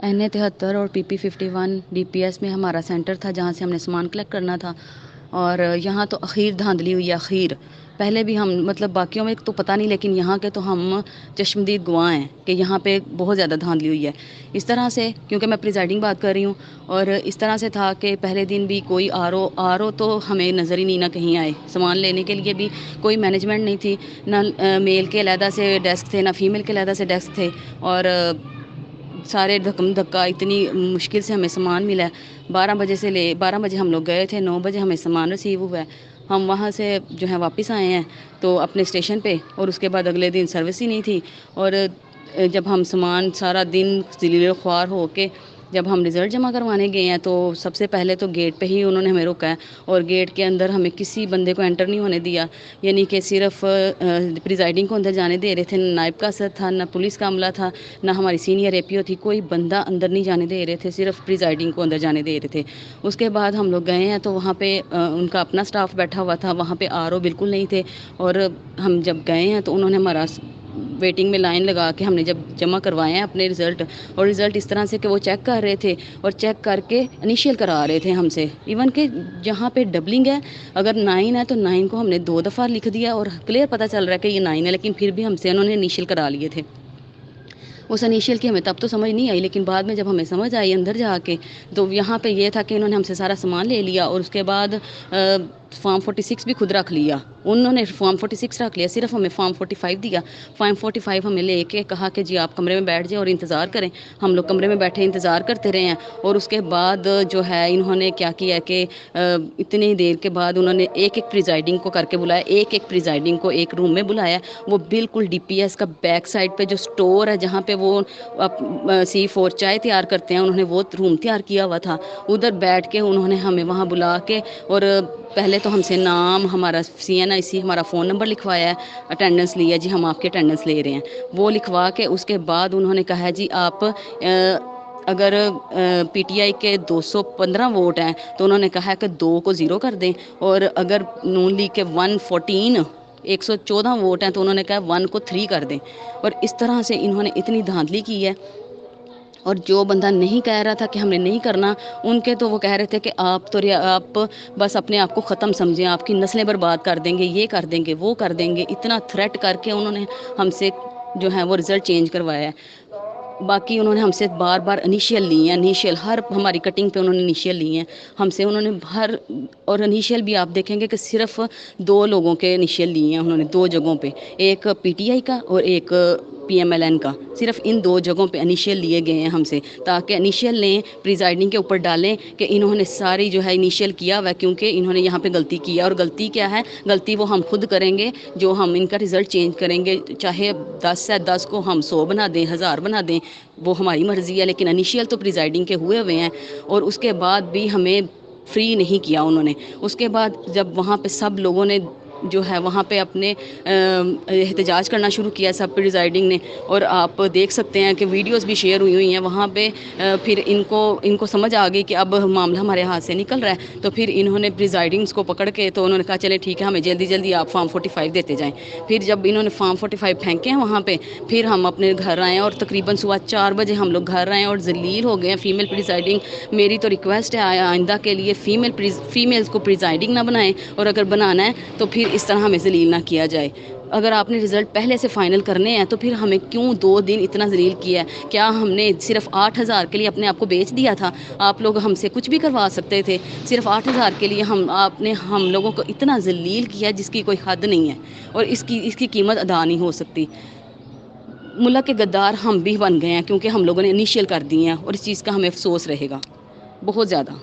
NA 73 और PP 51 DPS में हमारा सेंटर था जहाँ से हमने सामान कलेक्ट करना था। और यहाँ तो अखीर धांधली हुई है, अखीर। पहले भी हम मतलब बाकियों में तो पता नहीं, लेकिन यहाँ के तो हम चश्मदीद गवाह हैं कि यहाँ पे बहुत ज़्यादा धांधली हुई है इस तरह से, क्योंकि मैं प्रिजाइडिंग बात कर रही हूँ। और इस तरह से था कि पहले दिन भी कोई आर ओ तो हमें नज़र ही नहीं ना कहीं आए। सामान लेने के लिए भी कोई मैनेजमेंट नहीं थी, ना मेल के अलहदा से डेस्क थे, ना फीमेल के अलहदा से डेस्क थे। और सारे धक्म धक्का इतनी मुश्किल से हमें सामान मिला है। 12 बजे हम लोग गए थे, 9 बजे हमें सामान रिसीव हुआ है। हम वहाँ से जो है वापस आए हैं तो अपने स्टेशन पे, और उसके बाद अगले दिन सर्विस ही नहीं थी। और जब हम सामान सारा दिन ज़लील ख्वार हो के जब हम रिज़ल्ट जमा करवाने गए हैं तो सबसे पहले तो गेट पे ही उन्होंने हमें रोका है, और गेट के अंदर हमें किसी बंदे को एंटर नहीं होने दिया। यानी कि सिर्फ प्रिजाइडिंग को अंदर जाने दे रहे थे, ना नायब का असद था, ना पुलिस का अमला था, ना हमारी सीनियर APO थी। कोई बंदा अंदर नहीं जाने दे रहे थे, सिर्फ प्रिजाइडिंग को अंदर जाने दे रहे थे। उसके बाद हम लोग गए हैं तो वहाँ पे उनका अपना स्टाफ बैठा हुआ था, वहाँ पे RO बिल्कुल नहीं थे। और हम जब गए हैं तो उन्होंने हमारा वेटिंग में लाइन लगा के हमने जब जमा करवाए हैं अपने रिज़ल्ट, और रिज़ल्ट इस तरह से कि वो चेक कर रहे थे और चेक करके इनिशियल करा रहे थे हमसे। इवन कि जहाँ पे डबलिंग है, अगर 9 है तो 9 को हमने 2 दफ़ा लिख दिया और क्लियर पता चल रहा है कि ये 9 है, लेकिन फिर भी हमसे उन्होंने इनिशियल करा लिए थे। उस इनिशियल की हमें तब तो समझ नहीं आई, लेकिन बाद में जब हमें समझ आई अंदर जाके, तो यहाँ पे ये था कि इन्होंने हमसे सारा सामान ले लिया और उसके बाद फॉर्म 46 भी खुद रख लिया। उन्होंने फॉर्म 46 रख लिया, सिर्फ हमें फॉर्म 45 दिया। फॉर्म 45 हमें लेके कहा कि जी आप कमरे में बैठ जाएं और इंतज़ार करें। हम लोग कमरे में बैठे इंतज़ार करते रहे हैं। और उसके बाद जो है इन्होंने क्या किया कि इतनी देर के बाद उन्होंने एक एक प्रिजाइडिंग को करके बुलाया, एक एक प्रिजाइडिंग को एक रूम में बुलाया। वो बिल्कुल DPS का बैक साइड पे जो स्टोर है जहाँ पे वो C4 चाय तैयार करते हैं, उन्होंने वो रूम तैयार किया हुआ था। उधर बैठ के उन्होंने हमें वहाँ बुला के, और पहले तो हमसे नाम, हमारा CNIC, हमारा फ़ोन नंबर लिखवाया है, अटेंडेंस लिया जी हम आपकी अटेंडेंस ले रहे हैं, वो लिखवा के उसके बाद उन्होंने कहा जी आप अगर PTI के 215 वोट हैं तो उन्होंने कहा है कि 2 को 0 कर दें, और अगर नून लीग के 114 वोट हैं तो उन्होंने कहा 1 को 3 कर दें। और इस तरह से इन्होंने इतनी धांधली की है। और जो बंदा नहीं कह रहा था कि हमने नहीं करना, उनके तो वो कह रहे थे कि आप बस अपने आप को ख़त्म समझें, आपकी नस्लें बर्बाद कर देंगे, ये कर देंगे, वो कर देंगे। इतना थ्रेट करके उन्होंने हमसे जो है वो रिज़ल्ट चेंज करवाया है। बाकी उन्होंने हमसे बार बार इनिशियल ली हैं, इनिशियल हर हमारी कटिंग पे उन्होंने इनिशियल ली हैं हमसे, उन्होंने हर, और इनिशियल भी आप देखेंगे कि सिर्फ 2 लोगों के इनिशियल लिए हैं उन्होंने 2 जगहों पे, एक PTI का और एक PMLN का। सिर्फ इन 2 जगहों पे इनिशियल लिए गए हैं हमसे, ताकि इनिशियल लें, प्रिजाइडिंग के ऊपर डालें कि इन्होंने सारी जो है इनिशियल किया हुआ है, क्योंकि इन्होंने यहाँ पे गलती की है। और गलती क्या है, गलती वो हम खुद करेंगे, जो हम इनका रिज़ल्ट चेंज करेंगे, चाहे 10 है 10 को हम 100 बना दें, 1000 बना दें, वो हमारी मर्ज़ी है। लेकिन इनिशियल तो प्रिजाइडिंग के हुए हुए हैं, और उसके बाद भी हमें फ्री नहीं किया उन्होंने। उसके बाद जब वहाँ पे सब लोगों ने जो है वहाँ पे अपने एहतजाज करना शुरू किया, सब प्रिजाइडिंग ने, और आप देख सकते हैं कि वीडियोस भी शेयर हुई हैं वहाँ पे। फिर इनको समझ आ गई कि अब मामला हमारे हाथ से निकल रहा है, तो फिर इन्होंने प्रिजाइडिंग्स को पकड़ के तो उन्होंने कहा चले ठीक है, हमें जल्दी जल्दी आप फॉर्म 45 देते जाएँ। फिर जब इन्होंने फॉर्म 45 फेंके हैं वहाँ पर, फिर हम अपने घर आए, और तकरीबन सुबह 4 बजे हम लोग घर आए और जलील हो गए हैं फीमेल प्रिजाइडिंग। मेरी तो रिक्वेस्ट है आइंदा के लिए फीमेल्स को प्रिजाइडिंग ना बनाएं, और अगर बनाना है तो फिर इस तरह हमें जलील ना किया जाए। अगर आपने रिज़ल्ट पहले से फ़ाइनल करने हैं तो फिर हमें क्यों 2 दिन इतना जलील किया है? क्या हमने सिर्फ 8000 के लिए अपने आप को बेच दिया था? आप लोग हमसे कुछ भी करवा सकते थे, सिर्फ 8000 के लिए आपने हम लोगों को इतना जलील किया जिसकी कोई हद नहीं है, और इसकी कीमत अदा नहीं हो सकती। मुल्क के गद्दार हम भी बन गए हैं, क्योंकि हम लोगों ने इनिशियल कर दिए हैं, और इस चीज़ का हमें अफसोस रहेगा बहुत ज़्यादा।